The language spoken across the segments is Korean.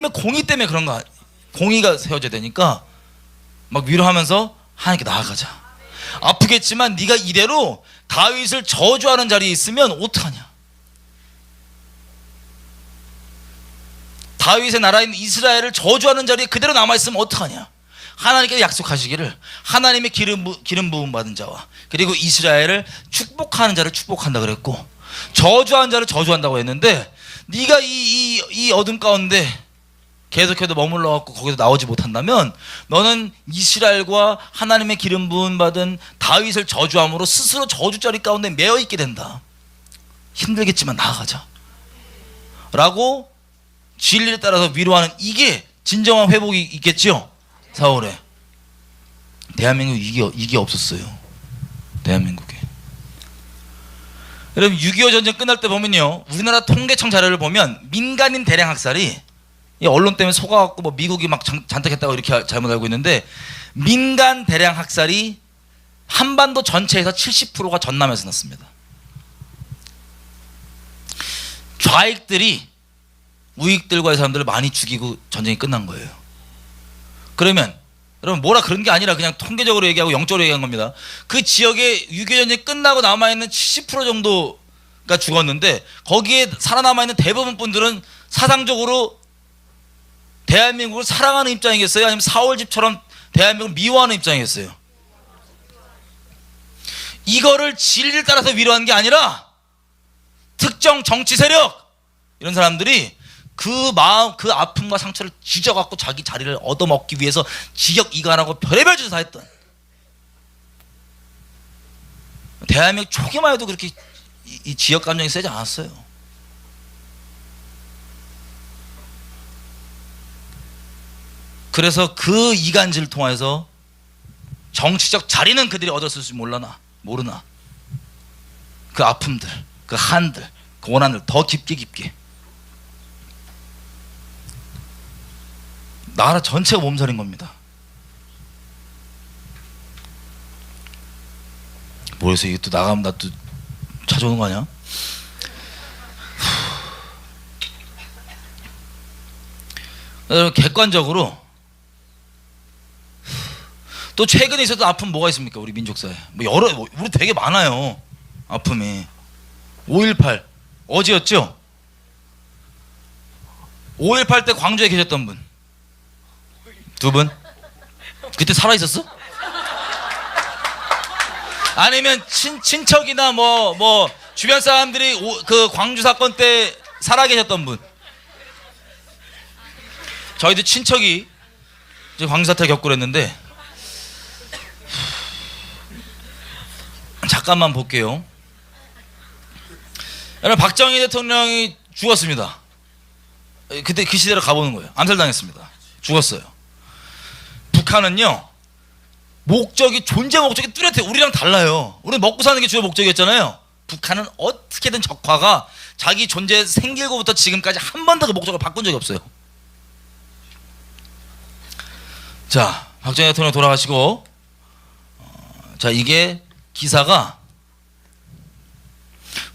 분명 공의 때문에 그런 거, 공의가 세워져야 되니까 막 위로하면서 하나님께 나아가자. 아프겠지만 네가 이대로 다윗을 저주하는 자리에 있으면 어떡하냐. 다윗의 나라에 있는 이스라엘을 저주하는 자리에 그대로 남아있으면 어떡하냐. 하나님께서 약속하시기를 하나님의 기름 부음 받은 자와 그리고 이스라엘을 축복하는 자를 축복한다 그랬고, 저주하는 자를 저주한다고 했는데, 네가 이 어둠 가운데 계속해도 머물러 갖고 거기서 나오지 못한다면 너는 이스라엘과 하나님의 기름 부음 받은 다윗을 저주함으로 스스로 저주자리 가운데 매여 있게 된다. 힘들겠지만 나아가자 라고 진리에 따라서 위로하는, 이게 진정한 회복이 있겠죠. 사울에 대한민국 이게 없었어요. 대한민국에. 여러분 6.25 전쟁 끝날 때 보면요, 우리나라 통계청 자료를 보면 민간인 대량 학살이, 언론 때문에 속아갖고 뭐 미국이 막 잔뜩했다고 이렇게 잘못 알고 있는데, 민간 대량 학살이 한반도 전체에서 70%가 전남에서 났습니다. 좌익들이 우익들과의 사람들을 많이 죽이고 전쟁이 끝난 거예요. 그러면 여러분 뭐라 그런 게 아니라 그냥 통계적으로 얘기하고 영적으로 얘기한 겁니다. 그 지역에 6.25 전쟁 끝나고 남아있는 70% 정도가 죽었는데, 거기에 살아남아있는 대부분 분들은 사상적으로 대한민국을 사랑하는 입장이겠어요? 아니면 사울집처럼 대한민국을 미워하는 입장이겠어요? 이거를 진리를 따라서 위로하는 게 아니라 특정 정치 세력, 이런 사람들이 그 마음, 그 아픔과 상처를 쥐져갖고 자기 자리를 얻어먹기 위해서 지역 이관하고 별의별 짓을 다 했던, 대한민국 초기만 해도 그렇게 이 지역 감정이 세지 않았어요. 그래서 그 이간질을 통해서 정치적 자리는 그들이 얻었을지 모르나 그 아픔들, 그 한들, 그 원한을 더 깊게 나라 전체가 몸살인 겁니다. 뭐래서 이게 또 나가면 나 또 찾아오는 거 아니야? 여러분 객관적으로 또 최근에 있었던 아픔 뭐가 있습니까? 우리 민족사에 우리 되게 많아요. 아픔이 5.18 어제였죠? 5.18 때 광주에 계셨던 분 두 분? 그때 살아있었어? 아니면 친척이나 뭐 주변 사람들이 그 광주 사건 때 살아계셨던 분? 저희도 친척이 광주 사태를 겪고 그랬는데, 잠깐만 볼게요. 여러분 박정희 대통령이 죽었습니다. 그때 그 시대로 가보는 거예요. 암살당했습니다. 죽었어요. 북한은요, 존재 목적이 뚜렷해요. 우리랑 달라요. 우리는 먹고 사는 게 주요 목적이었잖아요. 북한은 어떻게든 적화가 자기 존재 생길고부터 지금까지 한 번도 그 목적을 바꾼 적이 없어요. 자, 박정희 대통령 돌아가시고, 자, 이게 기사가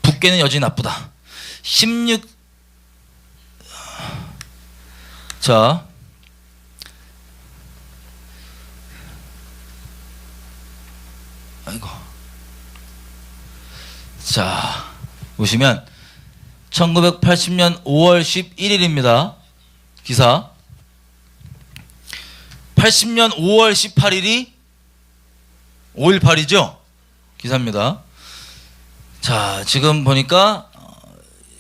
북괴는 여전히 나쁘다. 16, 자, 아이고. 자, 보시면 1980년 5월 11일입니다. 기사. 80년 5월 18일이 5.18이죠? 기사입니다. 자, 지금 보니까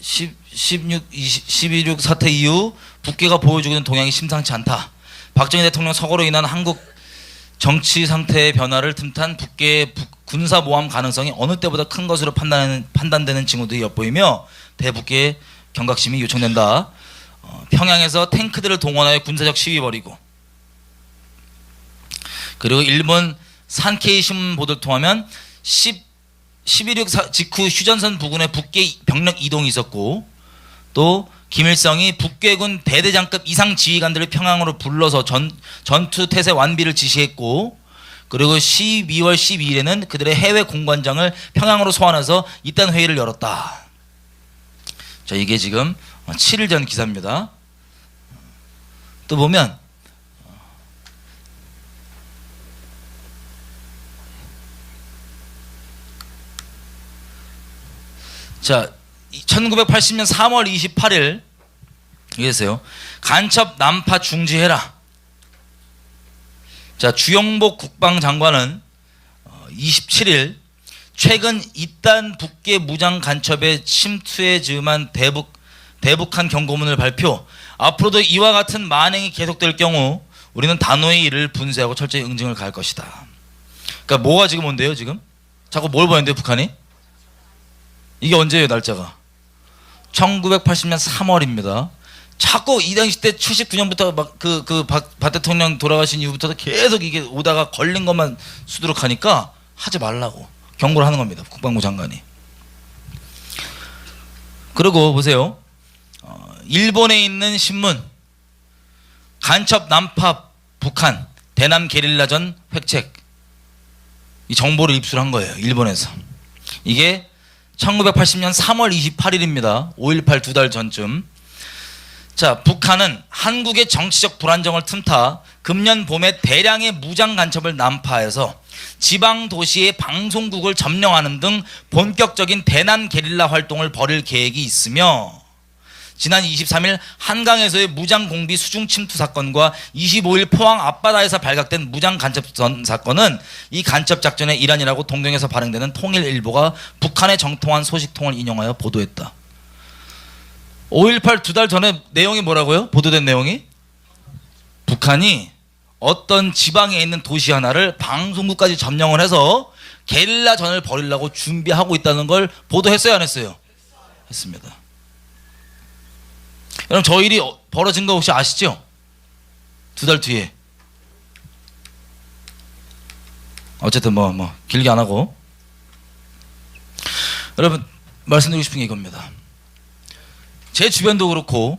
12.6 사태 이후 북괴가 보여주고 있는 동향이 심상치 않다. 박정희 대통령 서거로 인한 한국 정치 상태의 변화를 틈탄 북괴의 군사 모함 가능성이 어느 때보다 큰 것으로 판단되는 징후들이 엿보이며 대북괴 경각심이 요청된다. 평양에서 탱크들을 동원하여 군사적 시위 벌이고, 그리고 일본 산케이 신문 보도를 통하면 11.6 직후 휴전선 부근에 북괴 병력 이동이 있었고, 또 김일성이 북괴군 대대장급 이상 지휘관들을 평양으로 불러서 전투 태세 완비를 지시했고, 그리고 12월 12일에는 그들의 해외 공관장을 평양으로 소환해서 이딴 회의를 열었다. 자, 이게 지금 7일 전 기사입니다. 또 보면 자 1980년 3월 28일 이랬어요. 간첩 난파 중지해라. 자 주영복 국방장관은 27일 최근 이단 북계 무장 간첩의 침투에 즈음한 대북한 경고문을 발표. 앞으로도 이와 같은 만행이 계속될 경우 우리는 단호히 이를 분쇄하고 철저히 응징을 가할 것이다. 그러니까 뭐가 지금 온대요 지금? 자꾸 뭘 보냈는데요 북한이? 이게 언제예요 날짜가? 1980년 3월입니다. 자꾸 이 당시 때 79년부터 막 박 대통령 돌아가신 이후부터 계속 이게 오다가 걸린 것만 수두룩하니까 하지 말라고 경고를 하는 겁니다. 국방부 장관이. 그리고 보세요. 일본에 있는 신문 간첩 난파 북한 대남 게릴라전 획책 이 정보를 입수한 거예요. 일본에서. 이게 1980년 3월 28일입니다. 5.18 두 달 전쯤. 자, 북한은 한국의 정치적 불안정을 틈타 금년 봄에 대량의 무장 간첩을 난파해서 지방 도시의 방송국을 점령하는 등 본격적인 대남 게릴라 활동을 벌일 계획이 있으며 지난 23일 한강에서의 무장 공비 수중 침투 사건과 25일 포항 앞바다에서 발각된 무장 간첩 사건은 이 간첩 작전의 일환이라고 동경에서 발행되는 통일일보가 북한의 정통한 소식통을 인용하여 보도했다. 5.18 두 달 전에 내용이 뭐라고요? 보도된 내용이? 북한이 어떤 지방에 있는 도시 하나를 방송국까지 점령을 해서 게릴라전을 벌이려고 준비하고 있다는 걸 보도했어요 안 했어요? 했습니다. 여러분 저 일이 벌어진 거 혹시 아시죠? 두 달 뒤에. 어쨌든 뭐 길게 안 하고 여러분 말씀드리고 싶은 게 이겁니다. 제 주변도 그렇고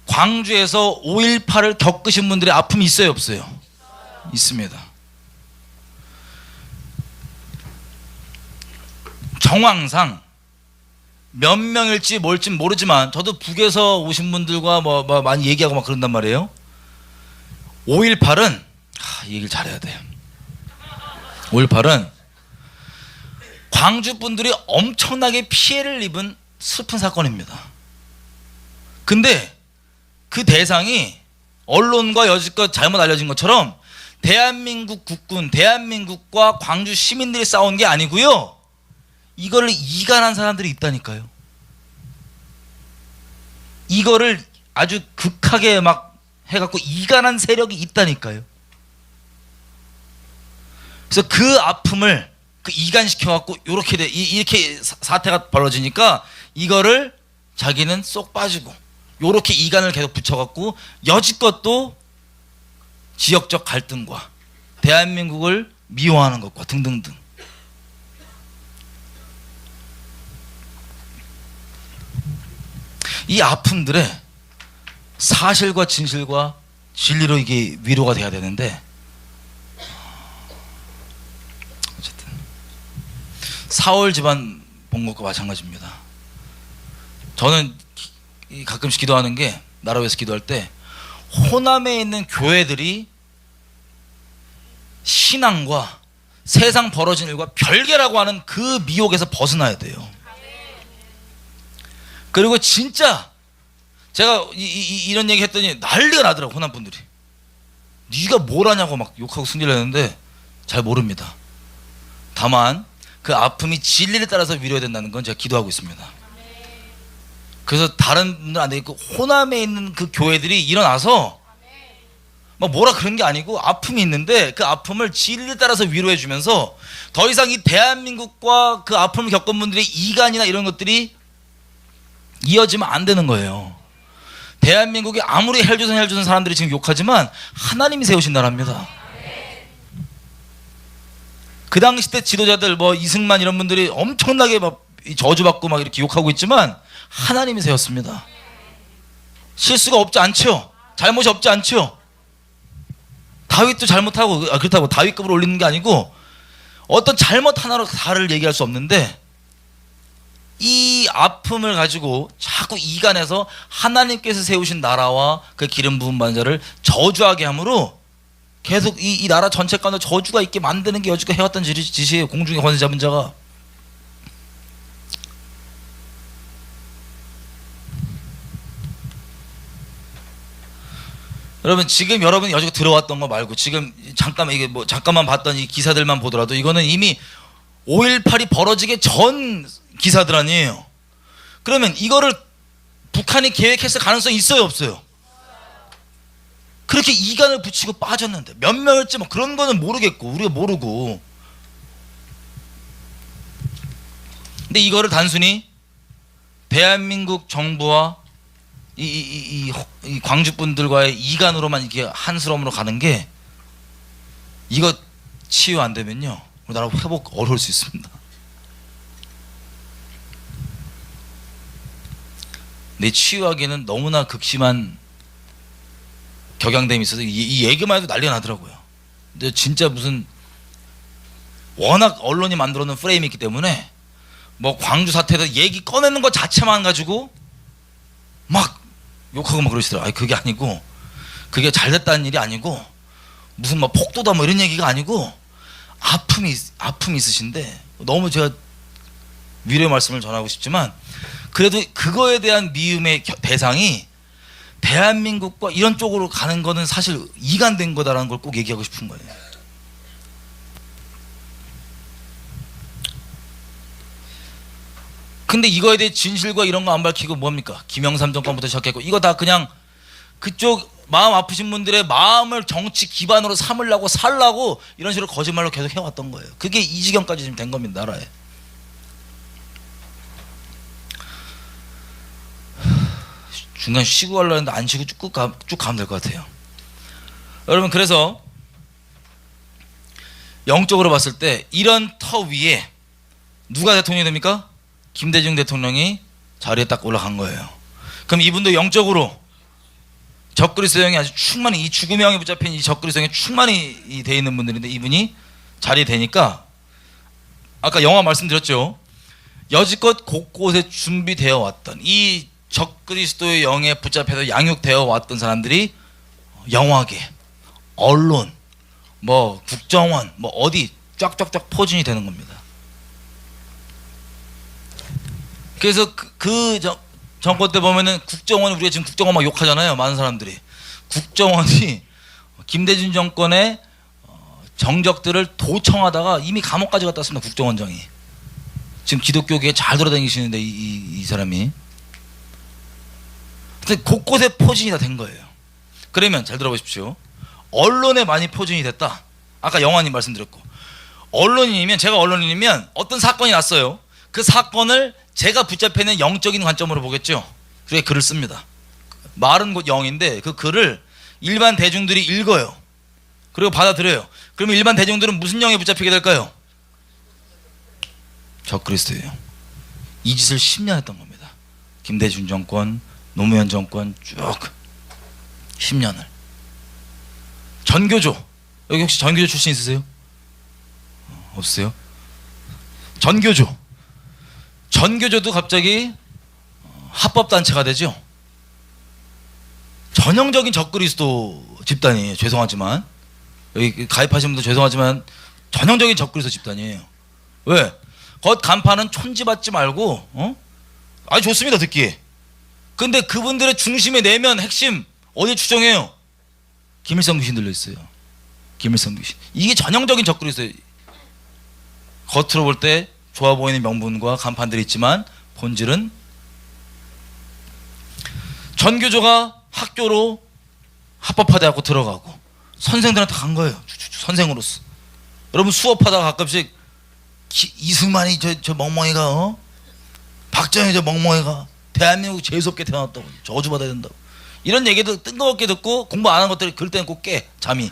광주에서 5.18을 겪으신 분들의 아픔이 있어요 없어요? 있습니다. 정황상 몇 명일지 뭘지 모르지만 저도 북에서 오신 분들과 뭐 많이 얘기하고 막 그런단 말이에요. 5.18은 이 얘기를 잘해야 돼요. 5.18은 광주 분들이 엄청나게 피해를 입은 슬픈 사건입니다. 근데 그 대상이 언론과 여지껏 잘못 알려진 것처럼 대한민국 국군, 대한민국과 광주 시민들이 싸운 게 아니고요. 이거를 이간한 사람들이 있다니까요. 이거를 아주 극하게 막 해갖고 이간한 세력이 있다니까요. 그래서 그 아픔을 이간시켜갖고 이렇게 사태가 벌어지니까 이거를 자기는 쏙 빠지고 요렇게 이간을 계속 붙여갖고 여지껏 또 지역적 갈등과 대한민국을 미워하는 것과 등등등. 이 아픔들의 사실과 진실과 진리로 이게 위로가 돼야 되는데 어쨌든 4월 집안 본 것과 마찬가지입니다. 저는 가끔씩 기도하는 게 나라 위해서 기도할 때 호남에 있는 교회들이 신앙과 세상 벌어진 일과 별개라고 하는 그 미혹에서 벗어나야 돼요. 그리고 진짜 제가 이런 얘기 했더니 난리가 나더라고 호남 분들이. 네가 뭘 하냐고 막 욕하고 승질을 했는데 잘 모릅니다. 다만 그 아픔이 진리를 따라서 위로해야 된다는 건 제가 기도하고 있습니다. 그래서 다른 분들 안 되겠고 호남에 있는 그 교회들이 일어나서 막 뭐라 그런 게 아니고 아픔이 있는데 그 아픔을 진리를 따라서 위로해 주면서 더 이상 이 대한민국과 그 아픔을 겪은 분들의 이간이나 이런 것들이 이어지면 안 되는 거예요. 대한민국이 아무리 헬조선 사람들이 지금 욕하지만 하나님이 세우신 나라입니다. 그 당시 때 지도자들 뭐 이승만 이런 분들이 엄청나게 막 저주받고 막 이렇게 욕하고 있지만 하나님이 세웠습니다. 실수가 없지 않죠. 잘못이 없지 않죠. 다윗도 잘못하고 그렇다고 다윗급으로 올리는 게 아니고 어떤 잘못 하나로 다를 얘기할 수 없는데 이 아픔을 가지고 자꾸 이간해서 하나님께서 세우신 나라와 그 기름 부은 받은 자를 저주하게 함으로 계속 이 나라 전체 가운데 저주가 있게 만드는 게 여지껏 해왔던 짓이에요. 공중의 권세 잡은 자가. 여러분, 지금 여러분이 여지껏 들어왔던 거 말고 지금 잠깐만 이게 뭐 잠깐만 봤던 이 기사들만 보더라도 이거는 이미 5.18이 벌어지기 전 기사들 아니에요. 그러면 이거를 북한이 계획했을 가능성이 있어요, 없어요? 그렇게 이간을 붙이고 빠졌는데 몇 명일지 뭐 그런 거는 모르겠고 우리가 모르고. 근데 이거를 단순히 대한민국 정부와 이 광주 분들과의 이간으로만 이게 한스러움으로 가는 게, 이거 치유 안 되면요 우리나라 회복 어려울 수 있습니다. 근데 치유하기는 너무나 극심한 격양됨이 있어서 이 얘기만 해도 난리가 나더라고요. 근데 진짜 무슨 워낙 언론이 만들어 놓은 프레임이 있기 때문에 뭐 광주 사태에서 얘기 꺼내는 것 자체만 가지고 막 욕하고 막 그러시더라고요. 아니 그게 아니고, 그게 잘됐다는 일이 아니고 무슨 막 폭도다 뭐 이런 얘기가 아니고 아픔이 있으신데, 너무 제가 위로의 말씀을 전하고 싶지만 그래도 그거에 대한 미움의 대상이 대한민국과 이런 쪽으로 가는 거는 사실 이간된 거다라는 걸 꼭 얘기하고 싶은 거예요. 근데 이거에 대해 진실과 이런 거 안 밝히고 뭡니까? 김영삼 정권부터 시작했고 이거 다 그냥 그쪽 마음 아프신 분들의 마음을 정치 기반으로 삼으려고 살라고 이런 식으로 거짓말로 계속 해왔던 거예요. 그게 이 지경까지 지금 된 겁니다, 나라에. 중간 쉬고 가려고 했는데 안 쉬고 쭉 가면 될 것 같아요. 여러분, 그래서 영적으로 봤을 때 이런 터 위에 누가 대통령이 됩니까? 김대중 대통령이 자리에 딱 올라간 거예요. 그럼 이분도 영적으로 적그리스도형이 아주 충만히, 이 죽음의 영에 붙잡힌 이 적그리스도형에 충만히 돼 있는 분들인데 이분이 자리에 되니까, 아까 영화 말씀드렸죠. 여지껏 곳곳에 준비되어 왔던 이 적그리스도의 영에 붙잡혀서 양육되어 왔던 사람들이 영화계, 언론, 뭐 국정원, 뭐 어디 쫙쫙쫙 포진이 되는 겁니다. 그래서 정권 때 보면은 국정원, 우리가 지금 국정원 막 욕하잖아요, 많은 사람들이. 국정원이 김대중 정권의 정적들을 도청하다가 이미 감옥까지 갔다 왔습니다. 국정원장이. 지금 기독교계에 잘 돌아다니시는데 이 사람이. 근데 곳곳에 포진이 다 된 거예요. 그러면 잘 들어보십시오. 언론에 많이 포진이 됐다. 아까 영화님 말씀드렸고, 언론인이면, 제가 언론인이면 어떤 사건이 났어요. 그 사건을 제가 붙잡혀 있는 영적인 관점으로 보겠죠. 그래 글을 씁니다. 말은 곧 영인데 그 글을 일반 대중들이 읽어요. 그리고 받아들여요. 그러면 일반 대중들은 무슨 영에 붙잡히게 될까요? 적그리스도예요. 이 짓을 10년 했던 겁니다. 김대중 정권, 노무현 정권 쭉 10년을. 전교조, 여기 혹시 전교조 출신 있으세요? 없으세요? 전교조도 갑자기 합법단체가 되죠. 전형적인 적그리스도 집단이에요. 죄송하지만, 여기 가입하신 분들 죄송하지만 전형적인 적그리스도 집단이에요. 왜? 겉 간판은 촌지받지 말고 아주 좋습니다, 듣기에. 근데 그분들의 중심의 내면 핵심 어디 추정해요? 김일성 귀신 들려있어요. 김일성 귀신. 이게 전형적인 적그리스도예요. 겉으로 볼 때 좋아 보이는 명분과 간판들이 있지만 본질은, 전교조가 학교로 합법화돼갖고 들어가고 선생들한테 간 거예요. 선생으로서. 여러분, 수업하다가 가끔씩 이승만이 저 멍멍이가 박정희 저 멍멍이가 대한민국 재수없게 태어났다고, 저주받아야 된다고, 이런 얘기도 뜬금없게 듣고 공부 안 한 것들이 그럴 때는 꼭 깨, 잠이.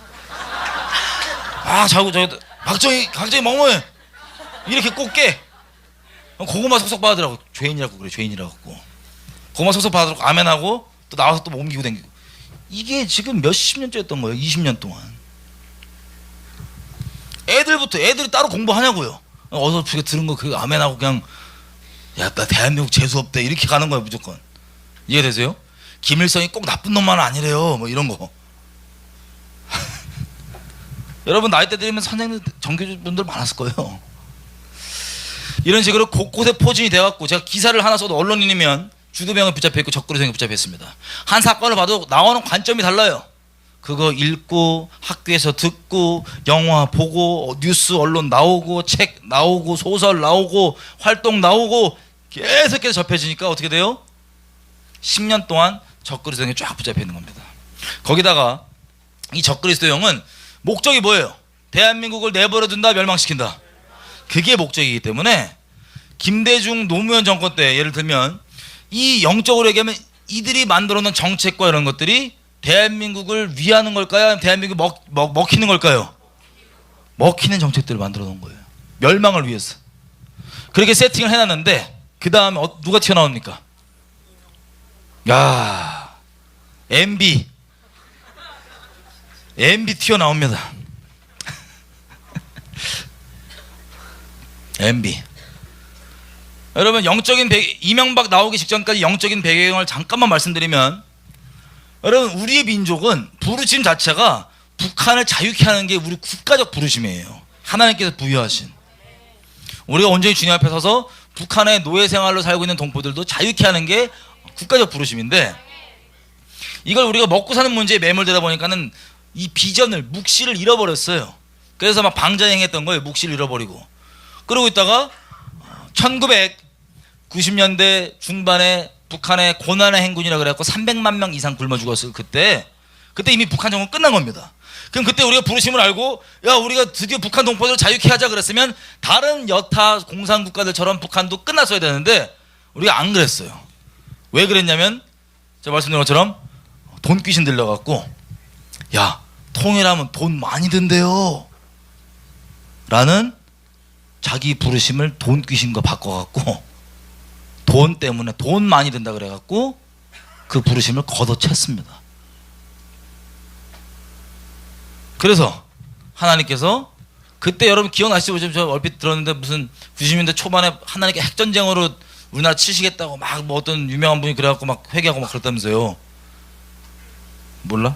자고 박정희 멍멍이 이렇게 꼭 깨. 고구마 속속 받으라고. 죄인이라고 그래, 죄인이라고. 고구마 속속 받으라고 아멘하고 또 나와서 또 옮기고 댕기고. 이게 지금 몇십 년째 했던 거예요. 20년 동안. 애들이 따로 공부하냐고요. 어설프게 들은 거 그 아멘하고 그냥 야, 나 대한민국 재수없대 이렇게 가는 거야 무조건. 이해되세요? 김일성이 꼭 나쁜 놈만 아니래요 뭐 이런 거. 여러분 나이대 들이면 선생님 정규분들 많았을 거예요. 이런 식으로 곳곳에 포진이 돼갖고 제가 기사를 하나 써도 언론인이면 주도병에 붙잡혀 있고 적그리스도에 붙잡혀 있습니다. 한 사건을 봐도 나오는 관점이 달라요. 그거 읽고 학교에서 듣고 영화 보고 뉴스 언론 나오고 책 나오고 소설 나오고 활동 나오고 계속해서 접해지니까 어떻게 돼요? 10년 동안 적그리스도형에 쫙 붙잡혀 있는 겁니다. 거기다가 이 적그리스도형은 목적이 뭐예요? 대한민국을 내버려 둔다, 멸망시킨다. 그게 목적이기 때문에 김대중 노무현 정권 때 예를 들면 이 영적으로 얘기하면 이들이 만들어 놓은 정책과 이런 것들이 대한민국을 위하는 걸까요? 아니면 대한민국을 먹히는 걸까요? 먹히는 정책들을 만들어 놓은 거예요. 멸망을 위해서. 그렇게 세팅을 해놨는데 그 다음에 누가 튀어나옵니까? 야, MB 튀어나옵니다. MB. 여러분 이명박 나오기 직전까지 영적인 배경을 잠깐만 말씀드리면, 여러분 우리의 민족은 부르심 자체가 북한을 자유케 하는 게 우리 국가적 부르심이에요. 하나님께서 부여하신. 우리가 온전히 주님 앞에 서서 북한의 노예 생활로 살고 있는 동포들도 자유케 하는 게 국가적 부르심인데, 이걸 우리가 먹고 사는 문제에 매몰되다 보니까는 이 비전을, 묵시를 잃어버렸어요. 그래서 막 방자행했던 거예요. 묵시를 잃어버리고. 그러고 있다가 1990년대 중반에 북한의 고난의 행군이라 그래갖고 300만 명 이상 굶어 죽었을 그때 이미 북한 정권 끝난 겁니다. 그럼 그때 우리가 부르심을 알고, 야, 우리가 드디어 북한 동포들을 자유케 하자 그랬으면 다른 여타 공산국가들처럼 북한도 끝났어야 되는데 우리가 안 그랬어요. 왜 그랬냐면 제가 말씀드린 것처럼 돈 귀신 들려갖고, 야, 통일하면 돈 많이 든대요 라는 자기 부르심을 돈 귀신과 바꿔갖고, 돈 때문에 돈 많이 든다 그래갖고 그 부르심을 걷어챘습니다. 그래서 하나님께서 그때, 여러분 기억나시죠? 저 얼핏 들었는데 무슨 90년대 초반에 하나님께 핵전쟁으로 우리나라 치시겠다고 막 뭐 어떤 유명한 분이 그래갖고 막 회개하고 막 그랬다면서요. 몰라?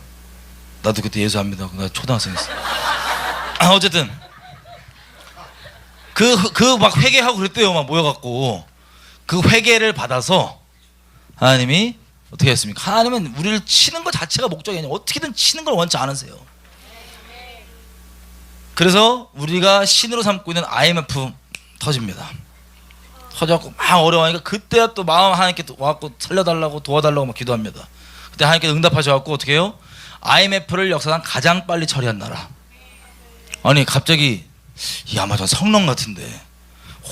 나도 그때 예수합니다. 나 초등학생이었어. 어쨌든 그 막 회개하고 그랬대요. 막 모여갖고 그 회개를 받아서 하나님이 어떻게 했습니까? 하나님은 우리를 치는 것 자체가 목적이 아니에요. 어떻게든 치는 걸 원치 않으세요. 그래서 우리가 신으로 삼고 있는 IMF 터집니다. 터져갖고 막 어려워하니까 그때야 또 마음 하나님께 와갖고 살려달라고 도와달라고 막 기도합니다. 그때 하나님께 응답하셔갖고 어떻게 해요? IMF를 역사상 가장 빨리 처리한 나라. 아니 갑자기 이 아마존 성령 같은데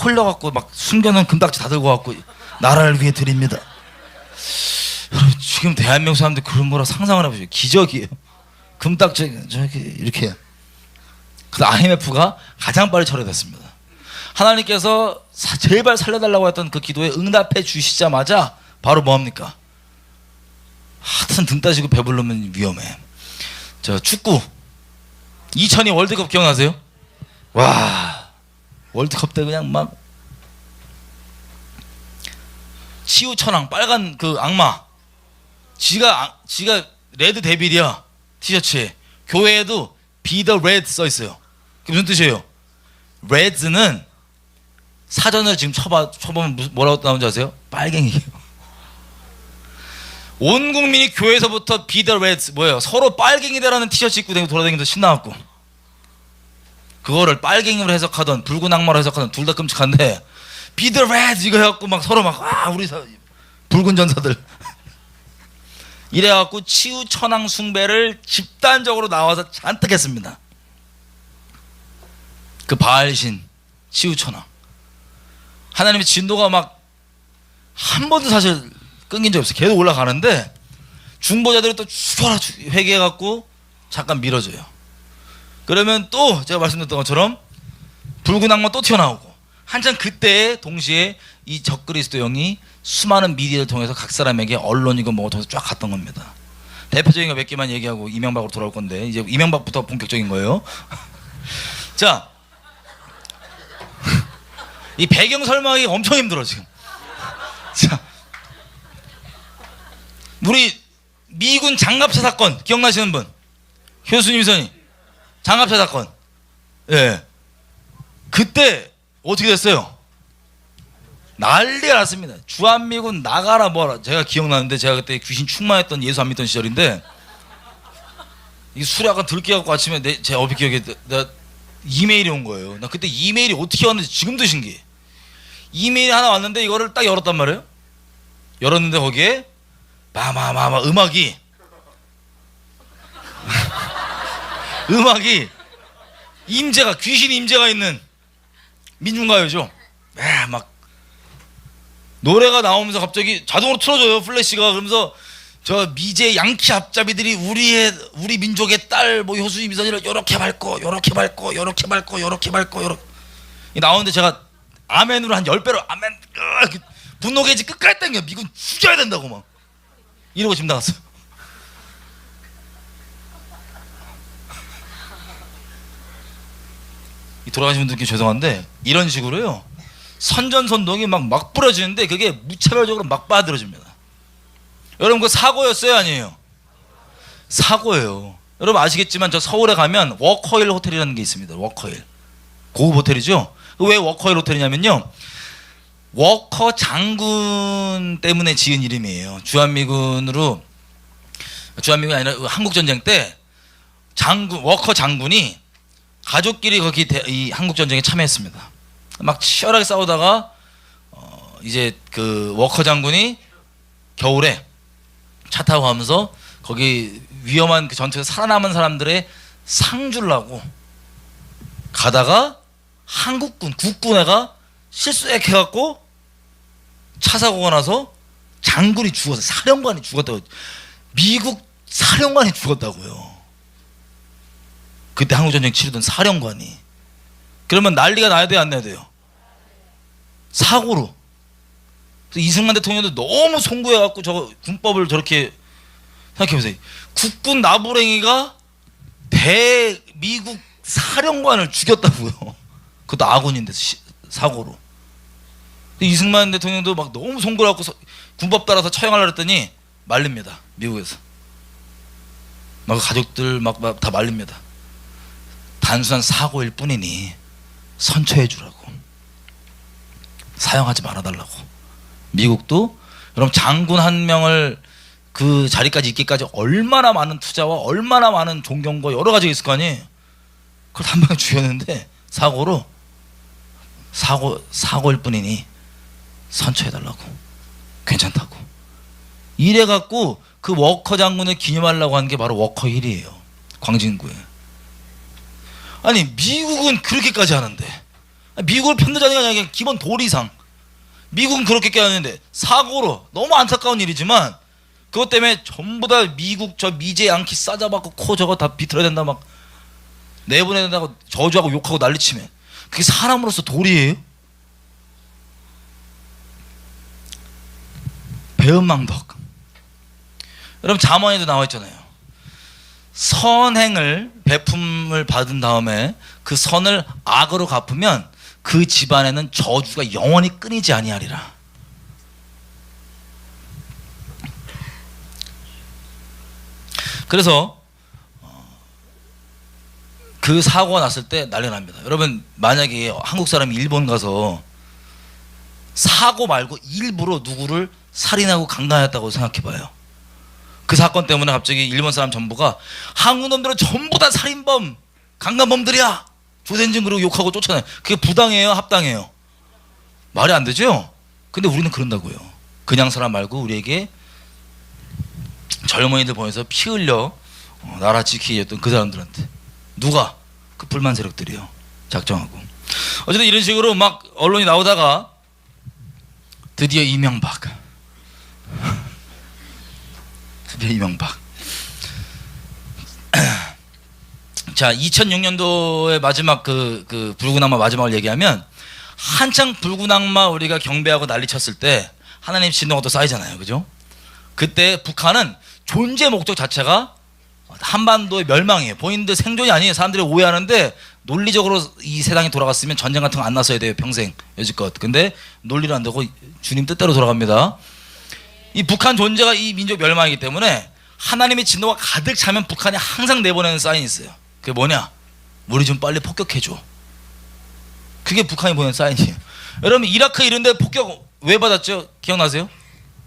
홀려갖고 막 숨겨놓은 금딱지 다 들고 갖고 나라를 위해 드립니다. 여러분 지금 대한민국 사람들 그런 거라 상상을 해보세요. 기적이에요. 금딱지 저렇게 이렇게. 그래서 IMF가 가장 빨리 처리됐습니다. 하나님께서 제발 살려달라고 했던 그 기도에 응답해 주시자마자 바로 뭐합니까? 하여튼 등 따시고 배부르면 위험해. 저 축구 2002 월드컵 기억나세요? 와, 월드컵 때 그냥 막 치우천왕 빨간 그 악마, 지가 레드 데빌이야. 티셔츠에 교회에도 Be the Red 써 있어요. 그게 무슨 뜻이에요? Red는 사전을 지금 쳐보면 뭐라고 나오는지 아세요? 빨갱이에요. 온 국민이 교회에서부터 Be the Reds 뭐예요? 서로 빨갱이다라는 티셔츠 입고 돌아다니면서 신나갖고 그거를 빨갱이로 해석하던 붉은 악마로 해석하던 둘 다 끔찍한데 Be the Reds 이거 해갖고 막 서로 막 우리 붉은 전사들 이래갖고 치유천왕 숭배를 집단적으로 나와서 잔뜩 했습니다. 그 바알신 치유천왕 하나님의 진도가 막 한 번도 사실 끊긴 적이 없어요. 계속 올라가는데 중보자들이 또 죽어라 회개해갖고 잠깐 밀어줘요. 그러면 또 제가 말씀드렸던 것처럼 붉은 악마 또 튀어나오고 한참 그때 동시에 이 적그리스도 영이 수많은 미디어를 통해서 각 사람에게 언론이고 뭐고 통해서 쫙 갔던 겁니다. 대표적인 거 몇 개만 얘기하고 이명박으로 돌아올 건데 이제 이명박부터 본격적인 거예요. 자, 이 배경 설명이 엄청 힘들어 지금. 자, 우리 미군 장갑차 사건 기억나시는 분? 효수님 선이 장갑차 사건. 예. 그때 어떻게 됐어요? 난리가 났습니다. 주한미군 나가라 뭐라. 제가 기억나는데 제가 그때 귀신 충만했던 예수 안 믿던 시절인데 이 술에 약간 들깨 갖고 아침에 제 어비 기억에 내가 이메일이 온 거예요. 나 그때 이메일이 어떻게 왔는지 지금도 신기해. 이메일이 하나 왔는데 이거를 딱 열었단 말이에요. 열었는데 거기에 마마마마 음악이 임재가 귀신 임재가 있는 민중가요죠. 막 노래가 나오면서 갑자기 자동으로 틀어줘요. 플래시가. 그러면서 저 미제 양키 앞잡이들이 우리 민족의 딸 뭐 효수님 이선이를 요렇게 밟고 요렇게 밟고 요렇게 밟고 요렇게 밟고 요렇게 나오는데 제가 아멘으로 한 10배로 아멘 분노 게이지 끝까지 당겨. 미군 죽여야 된다고 막 이러고 집 나갔어요. 돌아가신 분들께 죄송한데 이런 식으로요 선전선동이 막 뿌려지는데 그게 무차별적으로 막 빠들어집니다. 여러분 그 사고였어요 아니에요? 사고예요. 여러분 아시겠지만 저 서울에 가면 워커힐 호텔이라는 게 있습니다. 워커힐 고급 호텔이죠. 왜 워커힐 호텔이냐면요 워커 장군 때문에 지은 이름이에요. 주한미군이 아니라 한국전쟁 때 워커 장군이 가족끼리 거기 이 한국전쟁에 참여했습니다. 막 치열하게 싸우다가 이제 그 워커 장군이 겨울에 차 타고 가면서 거기 위험한 그 전투에서 살아남은 사람들의 상 주려고 가다가 국군애가 실수해갖고 차 사고가 나서 장군이 죽었어요. 사령관이 죽었다고. 미국 사령관이 죽었다고요. 그때 한국전쟁 치르던 사령관이. 그러면 난리가 나야 돼요 안 나야 돼요? 사고로. 이승만 대통령도 너무 송구해갖고 저 군법을 저렇게 생각해보세요. 국군 나부랭이가 미국 사령관을 죽였다고요. 그것도 아군인데 사고로. 이승만 대통령도 막 너무 송구해갖고 군법 따라서 처형하려고 했더니 말립니다. 미국에서. 막 가족들 막 다 말립니다. 단순한 사고일 뿐이니 선처해 주라고. 사형하지 말아달라고. 미국도 여러분 장군 한 명을 그 자리까지 있기까지 얼마나 많은 투자와 얼마나 많은 존경과 여러 가지가 있을 거 아니에요. 그걸 한 명을 죽였는데 사고일 뿐이니 선처해달라고. 괜찮다고. 이래갖고 그 워커 장군을 기념하려고 하는 게 바로 워커힐이에요. 광진구에. 아니 미국은 그렇게까지 하는데 미국을 편들자는 게 아니라 기본 도리상 미국은 그렇게 하는데 사고로 너무 안타까운 일이지만 그것 때문에 전부 다 미국 저 미제 양키 싸잡아갖고 코 저거 다 비틀어야 된다 막 내보내야 된다고 저주하고 욕하고 난리치면 그게 사람으로서 도리예요? 배은망덕. 여러분 잠언에도 나와 있잖아요. 선행을 배품을 받은 다음에 그 선을 악으로 갚으면 그 집안에는 저주가 영원히 끊이지 아니하리라. 그래서 그 사고가 났을 때 난리 납니다. 여러분 만약에 한국 사람이 일본 가서 사고 말고 일부러 누구를 살인하고 강간했다고 생각해봐요. 그 사건 때문에 갑자기 일본 사람 전부가 한국 놈들은 전부 다 살인범 강간범들이야 조센진 그러고 욕하고 쫓아내요. 그게 부당해요 합당해요? 말이 안 되죠. 근데 우리는 그런다고요. 그냥 사람 말고 우리에게 젊은이들 보내서 피 흘려 나라 지키게 했던 그 사람들한테 누가? 그 불만 세력들이요. 작정하고. 어쨌든 이런 식으로 막 언론이 나오다가 드디어 이명박 자 2006년도의 마지막 그 붉은 악마 마지막을 얘기하면 한창 붉은 악마 우리가 경배하고 난리 쳤을 때 하나님 진노가 또 쌓이잖아요. 그죠? 그때 북한은 존재 목적 자체가 한반도의 멸망이에요. 본인들 생존이 아니에요. 사람들이 오해하는데 논리적으로 이 세상이 돌아갔으면 전쟁 같은 거 안 났어야 돼요. 평생 여지껏. 근데 논리는 안 되고 주님 뜻대로 돌아갑니다. 이 북한 존재가 이 민족 멸망이기 때문에 하나님의 진노가 가득 차면 북한이 항상 내보내는 사인이 있어요. 그게 뭐냐? 우리 좀 빨리 폭격해줘. 그게 북한이 보내는 사인이에요. 여러분 이라크 이런 데 폭격 왜 받았죠? 기억나세요?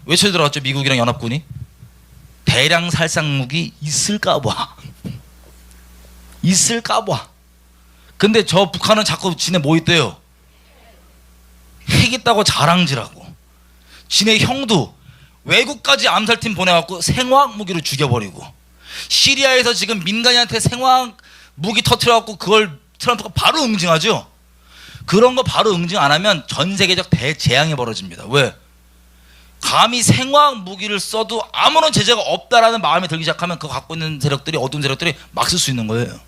왜 쳐들어갔죠? 미국이랑 연합군이? 대량 살상 무기 있을까 봐. 있을까 봐. 근데 저 북한은 자꾸 지네 뭐 있대요? 핵 있다고 자랑질하고. 지네 형도 외국까지 암살팀 보내갖고 생화학 무기로 죽여버리고. 시리아에서 지금 민간인한테 생화학 무기 터트려갖고 그걸 트럼프가 바로 응징하죠. 그런 거 바로 응징 안 하면 전 세계적 대재앙이 벌어집니다. 왜? 감히 생화학 무기를 써도 아무런 제재가 없다라는 마음이 들기 시작하면 그거 갖고 있는 세력들이, 어두운 세력들이 막 쓸 수 있는 거예요.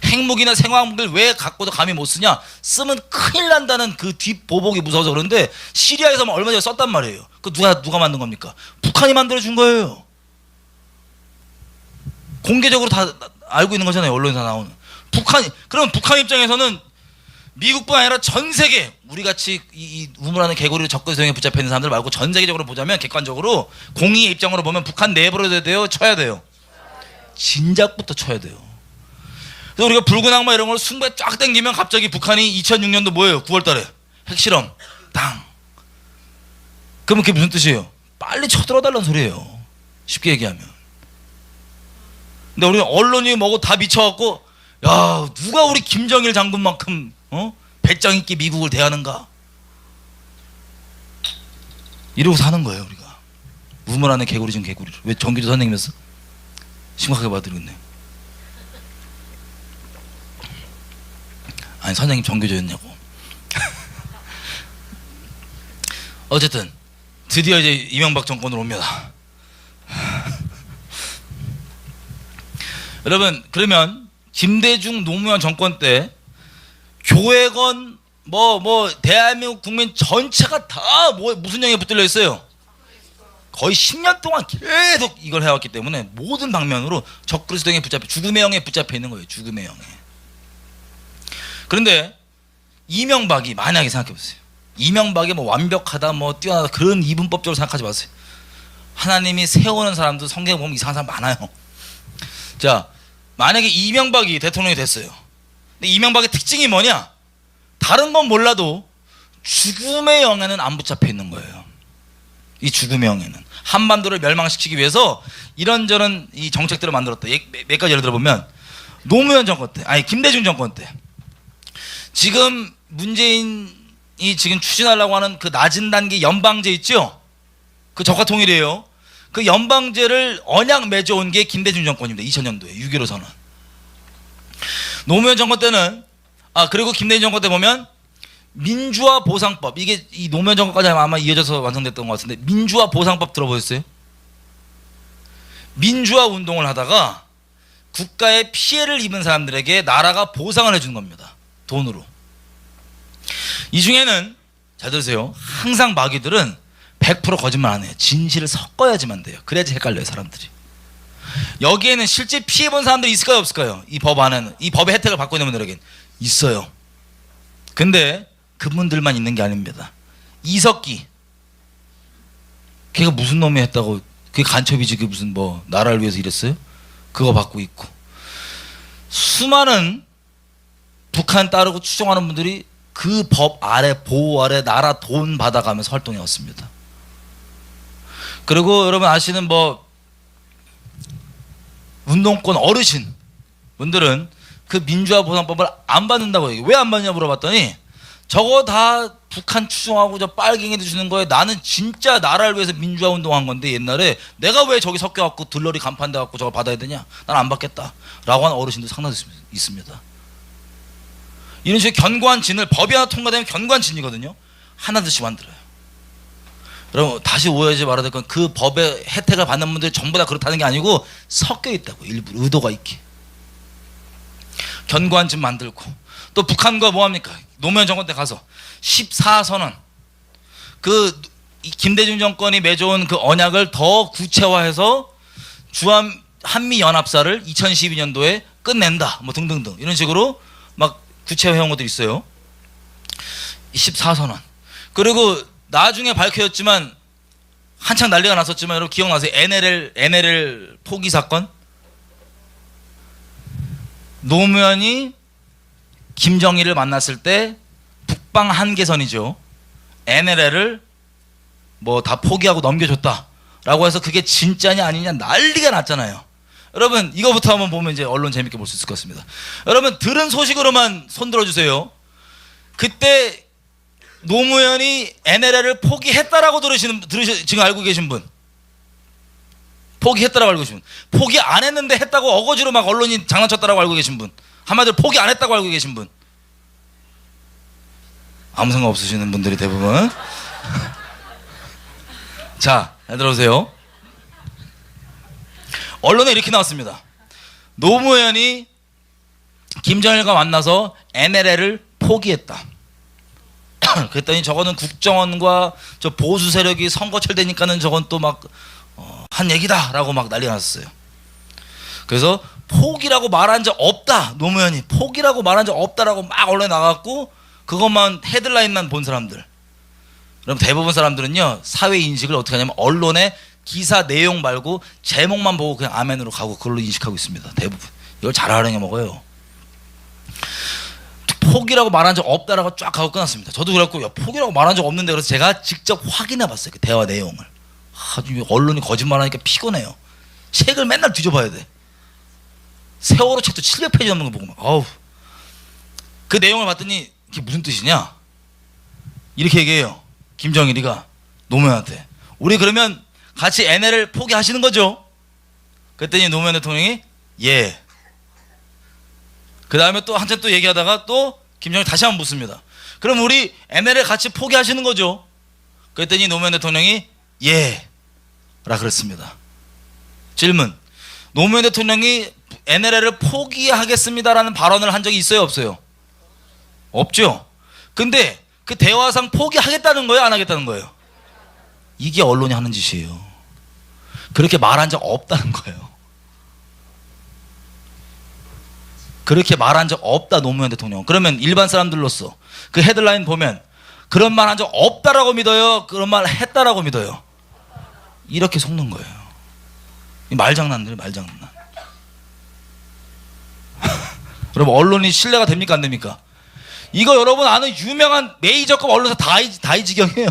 핵무기나 생화학 무기를 왜 갖고도 감히 못 쓰냐? 쓰면 큰일 난다는 그 뒷보복이 무서워서 그런데 시리아에서 얼마 전에 썼단 말이에요. 그 누가 만든 겁니까? 북한이 만들어준 거예요. 공개적으로 다 알고 있는 거잖아요. 언론에서 나오는. 그럼 북한 입장에서는 미국뿐 아니라 전 세계, 우리같이 이 우물하는 개구리로 적그리스도에 붙잡혀 있는 사람들 말고 전 세계적으로 보자면 객관적으로 공의의 입장으로 보면 북한 내버려둬야 돼요? 쳐야 돼요? 진작부터 쳐야 돼요. 그래서 우리가 붉은 악마 이런 걸 숭배 쫙 땡기면 갑자기 북한이 2006년도 뭐예요? 9월 달에 핵실험 당. 그러면 그게 무슨 뜻이에요? 빨리 쳐들어달라는 소리예요. 쉽게 얘기하면. 근데 우리 언론이 뭐고 다 미쳐갖고 야 누가 우리 김정일 장군만큼 배짱 있게 미국을 대하는가 이러고 사는 거예요. 우리가 우물 안에 개구리 중 개구리를. 왜 정규조 선생님이었어? 심각하게 봐드리겠네요. 아니 선생님 정규조였냐고. 어쨌든 드디어 이제 이명박 정권으로 옵니다. 여러분 그러면 김대중 노무현 정권 때 교회건 대한민국 국민 전체가 다 무슨 영에 붙들려 있어요? 거의 10년 동안 계속 이걸 해왔기 때문에 모든 방면으로 적그리스도에 붙잡혀 죽음의 영에 붙잡혀 있는 거예요. 죽음의 영에. 그런데 이명박이 만약에 생각해보세요. 이명박이 완벽하다 뛰어나다 그런 이분법적으로 생각하지 마세요. 하나님이 세우는 사람도 성경에 보면 이상한 사람 많아요. 자, 만약에 이명박이 대통령이 됐어요. 근데 이명박의 특징이 뭐냐? 다른 건 몰라도 죽음의 영에는 안 붙잡혀 있는 거예요. 이 죽음의 영에는. 한반도를 멸망시키기 위해서 이런저런 이 정책들을 만들었다. 몇 가지 예를 들어보면 노무현 정권 때, 김대중 정권 때 지금 문재인이 지금 추진하려고 하는 그 낮은 단계 연방제 있죠? 그 저가 통일이에요. 그 연방제를 언약 맺어온 게 김대중 정권입니다. 2000년도에 6.15 선언. 노무현 정권 때는 그리고 김대중 정권 때 보면 민주화 보상법, 이게 이 노무현 정권까지 아마 이어져서 완성됐던 것 같은데 민주화 보상법 들어보셨어요? 민주화 운동을 하다가 국가에 피해를 입은 사람들에게 나라가 보상을 해주는 겁니다. 돈으로. 이 중에는 잘 들으세요. 항상 마귀들은 100% 거짓말 안 해요. 진실을 섞어야지만 돼요. 그래야지 헷갈려요 사람들이. 여기에는 실제 피해본 사람들이 있을까요 없을까요? 이 법 안에는, 이 법의 혜택을 받고 있는 분들에겐 있어요. 근데 그분들만 있는 게 아닙니다. 이석기, 걔가 무슨 놈이 했다고, 그게 간첩이지, 그게 무슨 나라를 위해서 일했어요? 그거 받고 있고, 수많은 북한 따르고 추종하는 분들이 그 법 아래, 보호 아래 나라 돈 받아가면서 활동해 왔습니다. 그리고 여러분 아시는 운동권 어르신 분들은 그 민주화 보상법을 안 받는다고 얘기해요. 왜 안 받느냐 물어봤더니 저거 다 북한 추종하고 저 빨갱이들 주는 거에 나는 진짜 나라를 위해서 민주화 운동한 건데 옛날에 내가 왜 저기 섞여갖고 들러리 간판 돼갖고 저거 받아야 되냐? 난 안 받겠다 라고 하는 어르신도 상당히 있습니다. 이런 식의 견고한 진을, 법이 하나 통과되면 견고한 진이거든요. 하나둘씩 만들어요. 여러분 다시 오해하지 말아야 될 건 그 법의 혜택을 받는 분들이 전부 다 그렇다는 게 아니고 섞여 있다고. 일부러 의도가 있게 견고한 진 만들고, 또 북한과 뭐합니까? 노무현 정권 때 가서 14선언, 그 김대중 정권이 맺어온 그 언약을 더 구체화해서 한미연합사를 2012년도에 끝낸다 등등등 이런 식으로 막 구체화해온 것들이 있어요. 14선언. 그리고 나중에 밝혀졌지만 한창 난리가 났었지만 여러분 기억나세요? NLL 포기 사건? 노무현이 김정일을 만났을 때 북방 한계선이죠. NLL을 뭐 다 포기하고 넘겨줬다라고 해서 그게 진짜냐 아니냐 난리가 났잖아요. 여러분 이거부터 한번 보면 이제 언론 재밌게 볼 수 있을 것 같습니다. 여러분 들은 소식으로만 손들어 주세요. 그때 노무현이 NLL을 포기했다라고 지금 알고 계신 분, 포기했다라고 알고 계신 분, 포기 안 했는데 했다고 어거지로 막 언론이 장난쳤다라고 알고 계신 분, 한마디로 포기 안 했다고 알고 계신 분, 아무 생각 없으시는 분들이 대부분. 자, 잘 들어보세요. 언론에 이렇게 나왔습니다. 노무현이 김정일과 만나서 NLL을 포기했다. 그랬더니 저거는 국정원과 저 보수 세력이 선거철 되니까는 저건 또 막 한 얘기다라고 막 난리가 났었어요. 그래서 포기라고 말한 적 없다. 노무현이 포기라고 말한 적 없다라고 막 언론에 나갔고 그것만 헤드라인만 본 사람들. 그럼 대부분 사람들은요 사회 인식을 어떻게 하냐면 언론의 기사 내용 말고 제목만 보고 그냥 아멘으로 가고 그걸로 인식하고 있습니다. 대부분 이걸 잘 활용해 먹어요. 포기라고 말한 적 없다라고 쫙 하고 끝났습니다. 저도 그랬고 야, 포기라고 말한 적 없는데 그래서 제가 직접 확인해 봤어요. 그 대화 내용을. 아주 언론이 거짓말하니까 피곤해요. 책을 맨날 뒤져봐야 돼. 세월호 책도 700페이지 넘는 거 보고 막 아우. 그 내용을 봤더니 이게 무슨 뜻이냐? 이렇게 얘기해요. 김정일이가 노무현한테 우리 그러면 같이 NLL 포기하시는 거죠? 그랬더니 노무현 대통령이 예. 그 다음에 또 한참 또 얘기하다가 또 김정일 다시 한번 묻습니다. 그럼 우리 NLL 같이 포기하시는 거죠? 그랬더니 노무현 대통령이 예 라 그랬습니다. 질문. 노무현 대통령이 NLL을 포기하겠습니다라는 발언을 한 적이 있어요 없어요? 없죠. 근데 그 대화상 포기하겠다는 거예요 안 하겠다는 거예요? 이게 언론이 하는 짓이에요. 그렇게 말한 적 없다는 거예요. 그렇게 말한 적 없다 노무현 대통령. 그러면 일반 사람들로서 그 헤드라인 보면 그런 말 한 적 없다라고 믿어요? 그런 말 했다라고 믿어요? 이렇게 속는 거예요. 말장난들 말장난. 여러분 언론이 신뢰가 됩니까 안 됩니까? 이거 여러분 아는 유명한 메이저급 언론사 다이 지경이에요.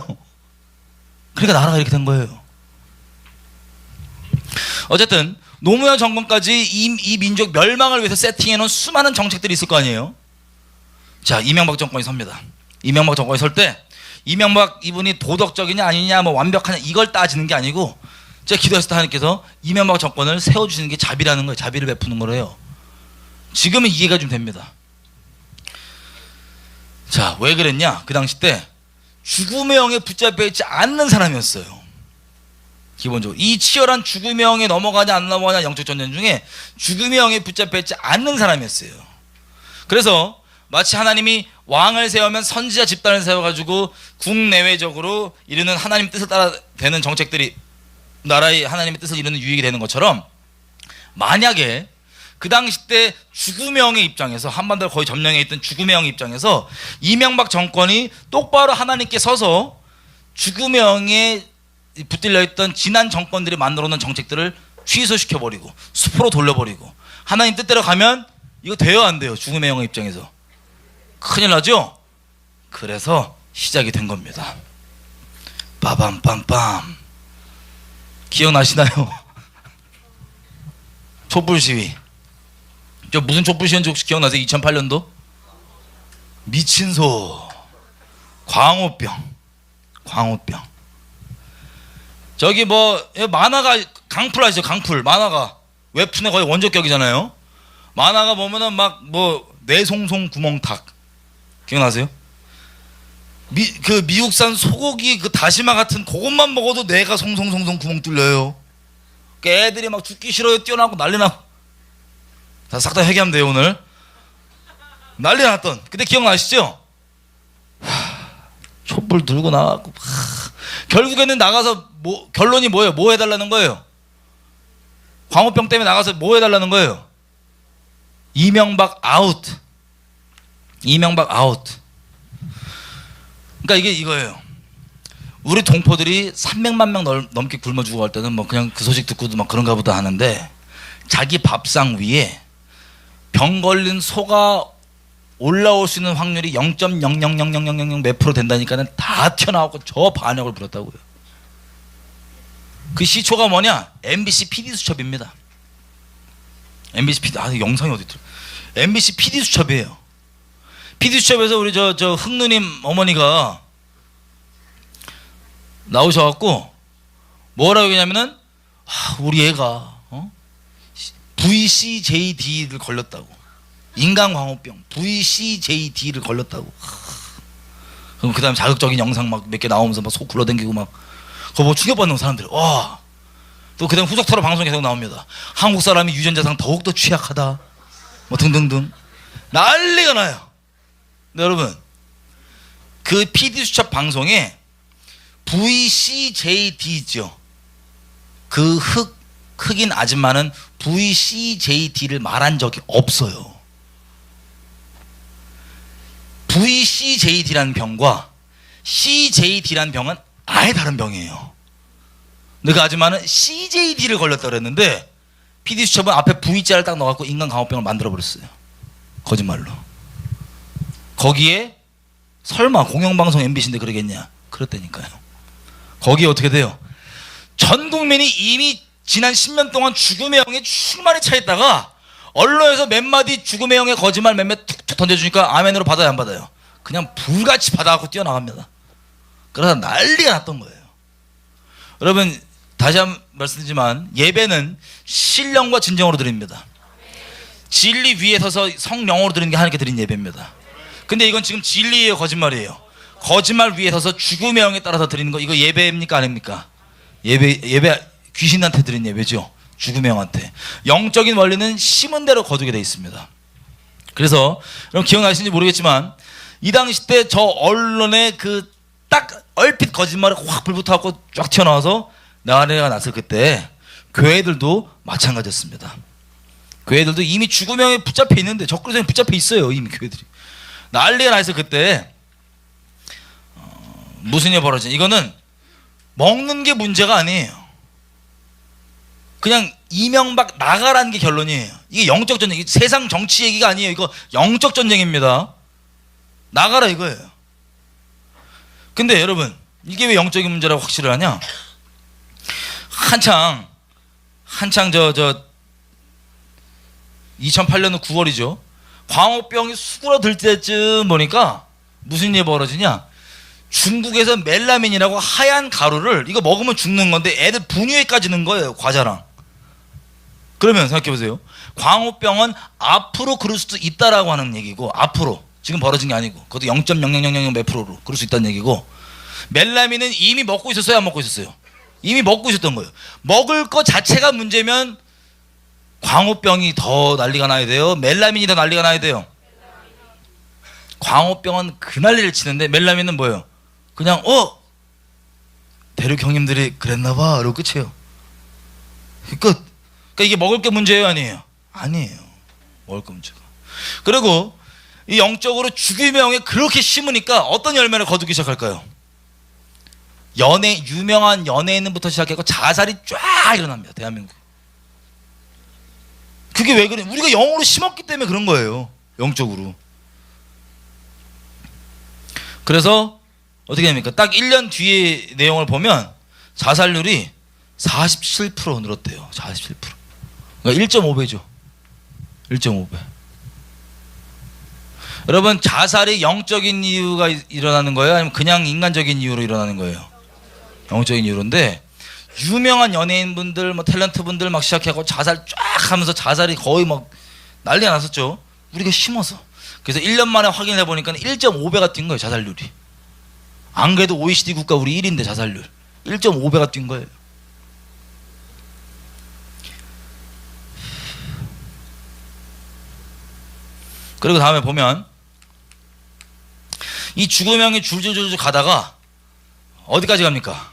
그러니까 나라가 이렇게 된 거예요. 어쨌든 노무현 정권까지 이 민족 멸망을 위해서 세팅해놓은 수많은 정책들이 있을 거 아니에요. 자, 이명박 정권이 섭니다. 이명박 정권이 설 때 이명박 이분이 도덕적이냐 아니냐 뭐 완벽하냐 이걸 따지는 게 아니고 제가 기도했을 때 하나님께서 이명박 정권을 세워주시는 게 자비라는 거예요. 자비를 베푸는 거래요. 지금은 이해가 좀 됩니다. 자, 왜 그랬냐? 그 당시 때 죽음의 영에 붙잡혀 있지 않는 사람이었어요. 기본적으로 이 치열한 죽음의 영에 넘어가냐 안 넘어가냐 영적 전쟁 중에 죽음의 영에 붙잡혀 있지 않는 사람이었어요. 그래서 마치 하나님이 왕을 세우면 선지자 집단을 세워가지고 국내외적으로 이루는 하나님 뜻을 따라 되는 정책들이 나라의 하나님의 뜻을 이루는 유익이 되는 것처럼 만약에 그 당시 때 죽음의 영의 입장에서 한반도를 거의 점령해 있던 죽음의 영의 입장에서 이명박 정권이 똑바로 하나님께 서서 죽음의 영에 붙들려 있던 지난 정권들이 만들어 놓은 정책들을 취소시켜버리고 숲으로 돌려버리고 하나님 뜻대로 가면 이거 돼요 안 돼요? 죽음의 영의 입장에서 큰일 나죠? 그래서 시작이 된 겁니다. 빠밤빰빰. 기억나시나요? 촛불 시위. 저 무슨 촛불 시위인지 혹시 기억나세요? 2008년도? 미친 소. 광우병. 저기 뭐 만화가 강풀 아시죠? 강풀. 만화가 웹툰의 거의 원조격이잖아요. 만화가 보면은 막 뭐 뇌송송 구멍탁. 기억나세요? 그 미국산 소고기 그 다시마 같은 그것만 먹어도 뇌가 송송송송 구멍 뚫려요. 그 애들이 막 죽기 싫어요 뛰어나고 난리 나고 다 싹 다 회개하면 돼요 오늘. 난리 났던 그때 기억나시죠? 촛불 들고 나가고 결국에는 나가서 결론이 뭐예요? 뭐 해달라는 거예요? 광우병 때문에 나가서 뭐 해달라는 거예요? 이명박 아웃. 이명박 아웃. 그러니까 이게 이거예요. 우리 동포들이 300만 명 넘게 굶어 죽어갈 때는 뭐 그냥 그 소식 듣고도 막 그런가 보다 하는데, 자기 밥상 위에 병 걸린 소가 올라올 수 있는 확률이 0.0000000 몇 프로 된다니까는 다 튀어나오고 저 반역을 부렸다고요. 그 시초가 뭐냐? MBC PD 수첩입니다. MBC PD, 영상이 어디 있더라? MBC PD 수첩이에요. PD 수첩에서 우리 저 흥누님 어머니가 나오셔갖고 뭐라고 얘기냐면은, 우리 애가 VCJD를 걸렸다고. 인간광우병 VCJD를 걸렸다고. 그럼 그 다음에 자극적인 영상 막 몇 개 나오면서 막 속 굴러댕기고 막 그거 뭐 충격받는 사람들. 와. 또 그 다음 후속 토론 방송 계속 나옵니다. 한국 사람이 유전자상 더욱더 취약하다 뭐 등등등 난리가 나요. 근데 여러분, 그 PD수첩 방송에 VCJD죠. 그 흑인 아줌마는 VCJD를 말한 적이 없어요. VCJD라는 병과 CJD라는 병은 아예 다른 병이에요. 근데 그 아줌마는 CJD를 걸렸다 그랬는데 PD수첩은 앞에 V자를 딱 넣어갖고 인간광우병을 만들어버렸어요. 거짓말로. 거기에 설마 공영방송 MBC인데 그러겠냐? 그랬다니까요. 거기에 어떻게 돼요? 전 국민이 이미 지난 10년 동안 죽음의 영에 충만히 차있다가 언론에서 몇 마디 죽음의 영의 거짓말 몇몇 툭툭 던져주니까 아멘으로 받아요, 안 받아요? 그냥 불같이 받아갖고 뛰어나갑니다. 그러다 난리가 났던 거예요. 여러분, 다시 한번 말씀드리지만 예배는 신령과 진정으로 드립니다. 진리 위에 서서 성령으로 드리는 게 하나님께 드린 예배입니다. 근데 이건 지금 진리예요, 거짓말이에요? 거짓말 위에 서서 죽음의 영에 따라서 드리는 거, 이거 예배입니까, 아닙니까? 예배 귀신한테 드린 예배죠. 죽음의 영한테. 영적인 원리는 심은 대로 거두게 돼 있습니다. 그래서 여러분 기억나시는지 모르겠지만 이 당시 때 저 언론의 그 딱 얼핏 거짓말에 확 불붙어갖고 쫙 튀어나와서 난리가 났을 그때 교회들도 마찬가지였습니다. 교회들도 이미 죽음의 영에 붙잡혀 있는데, 적그리스도에 붙잡혀 있어요, 이미 교회들이. 난리가 나 있어. 그때 무슨 일이 벌어지냐? 이거는 먹는 게 문제가 아니에요. 그냥 이명박 나가라는 게 결론이에요. 이게 영적 전쟁, 세상 정치 얘기가 아니에요. 이거 영적 전쟁입니다. 나가라 이거예요. 근데 여러분, 이게 왜 영적인 문제라고 확실을 하냐? 한창 2008년 9월이죠. 광우병이 수그러들 때쯤 보니까 무슨 일이 벌어지냐? 중국에서 멜라민이라고 하얀 가루를, 이거 먹으면 죽는 건데 애들 분유에까지 넣은 거예요, 과자랑. 그러면 생각해보세요. 광우병은 앞으로 그럴 수도 있다라고 하는 얘기고, 앞으로, 지금 벌어진 게 아니고, 그것도 0.0000 몇 프로로 그럴 수 있다는 얘기고, 멜라민은 이미 먹고 있었어요, 안 먹고 있었어요? 이미 먹고 있었던 거예요. 먹을 거 자체가 문제면 광우병이 더 난리가 나야 돼요? 멜라민이 더 난리가 나야 돼요? 광우병은 그 난리를 치는데 멜라민은 뭐예요? 그냥 대륙 형님들이 그랬나봐 그러고 끝이에요. 끝. 그러니까 이게 먹을 게 문제예요, 아니에요? 아니에요. 먹을 게 문제가. 그리고 이 영적으로 죽음의 영에 그렇게 심으니까 어떤 열매를 거두기 시작할까요? 유명한 연예인부터 시작해서 자살이 쫙 일어납니다, 대한민국. 그게 왜 그래? 우리가 영으로 심었기 때문에 그런 거예요, 영적으로. 그래서 어떻게 됩니까? 딱 1년 뒤에 내용을 보면 자살률이 47% 늘었대요. 47%. 그러니까 1.5배죠. 1.5배. 여러분, 자살이 영적인 이유가 일어나는 거예요? 아니면 그냥 인간적인 이유로 일어나는 거예요? 영적인 이유인데, 유명한 연예인분들, 뭐 탤런트분들 막 시작하고 자살 쫙 하면서 자살이 거의 막 난리가 났었죠. 우리가 심어서. 그래서 1년 만에 확인해 보니까 1.5배가 뛴 거예요, 자살률이. 안 그래도 OECD 국가 우리 1위인데 자살률 1.5배가 뛴 거예요. 그리고 다음에 보면 이 죽음의 영이 줄줄줄줄 가다가 어디까지 갑니까?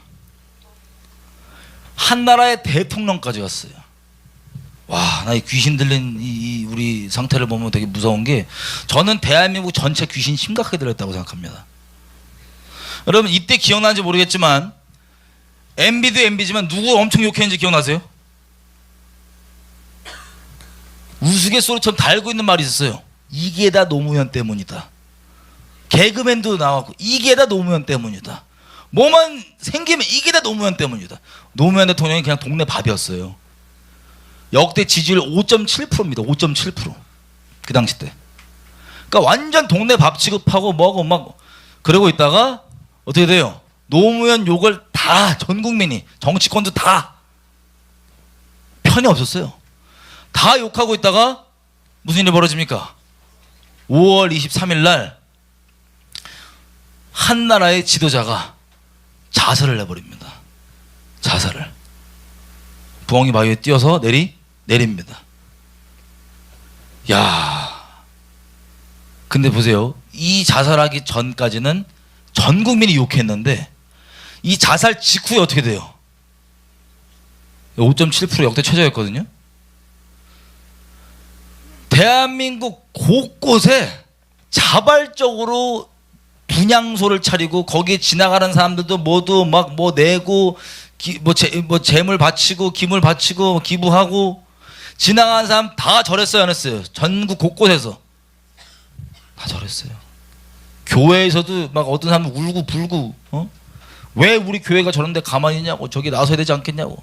한 나라의 대통령까지 갔어요. 와, 나 이 귀신 들린 이 우리 우리 상태를 보면 되게 무서운 게 저는 대한민국 전체 귀신 심각하게 들렸다고 생각합니다. 여러분 이때 기억나는지 모르겠지만 MB도 MB지만 누구 엄청 욕했는지 기억나세요? 우스갯소리처럼 달고 있는 말이 있었어요. 이게 다 노무현 때문이다. 개그맨도 나왔고 이게 다 노무현 때문이다. 뭐만 생기면 이게 다 노무현 때문이다. 노무현 대통령이 그냥 동네 밥이었어요. 역대 지지율 5.7%입니다. 5.7%. 그 당시 때. 그러니까 완전 동네 밥 취급하고 뭐하고 막 그러고 있다가 어떻게 돼요? 노무현 욕을 다 전 국민이 정치권도 다 편이 없었어요. 다 욕하고 있다가 무슨 일이 벌어집니까? 5월 23일 날 한 나라의 지도자가 자살을 해버립니다. 자살을. 부엉이 바위에 뛰어서 내립니다. 야, 근데 보세요. 이 자살하기 전까지는 전 국민이 욕했는데 이 자살 직후에 어떻게 돼요? 5.7% 역대 최저였거든요. 대한민국 곳곳에 자발적으로 분향소를 차리고 거기에 지나가는 사람들도 모두 막 뭐 내고 재물 바치고 기물 바치고 기부하고 지나가는 사람 다 절했어요, 안 했어요? 전국 곳곳에서 다 절했어요. 교회에서도 막 어떤 사람은 울고 불고 왜 우리 교회가 저런데 가만히 있냐고, 저기 나서야 되지 않겠냐고.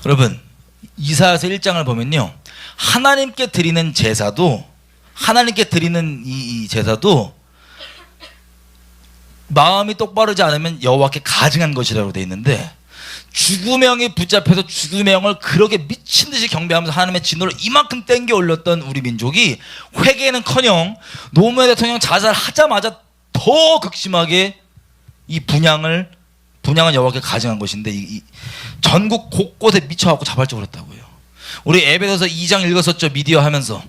여러분 이사야서 1장을 보면요, 하나님께 드리는 제사도 이 제사도 마음이 똑바르지 않으면 여호와께 가증한 것이라고 돼 있는데, 죽음형이 붙잡혀서 죽음형을 그렇게 미친 듯이 경배하면서 하나님의 진노를 이만큼 땡겨 올렸던 우리 민족이 회개는커녕 노무현 대통령 자살하자마자 더 극심하게 이 분양은 여호와께 가증한 것인데 이 전국 곳곳에 미쳐갖고 자발적으로 했다고요. 우리 에베소서 2장 읽었었죠. 미디어 하면서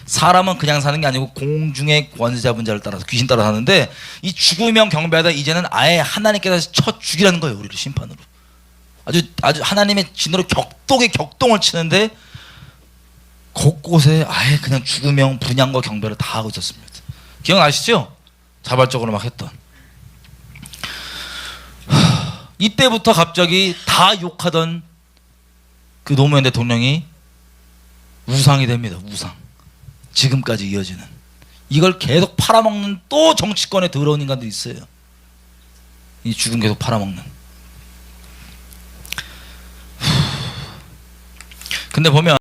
사람은 그냥 사는 게 아니고 공중의 권세 잡은 자를 따라서 귀신 따라 사는데, 이 죽음형 경배하다 이제는 아예 하나님께서 쳐 죽이라는 거예요. 우리를 심판으로. 아주 하나님의 진노로 격동을 치는데 곳곳에 아예 그냥 죽음형 분향과 경배를 다 하고 있었습니다. 기억나시죠? 자발적으로 막 했던. 이때부터 갑자기 다 욕하던 그 노무현 대통령이 우상이 됩니다. 우상. 지금까지 이어지는. 이걸 계속 팔아먹는 또 정치권에 더러운 인간들이 있어요. 이 죽음 계속 팔아먹는. 근데 보면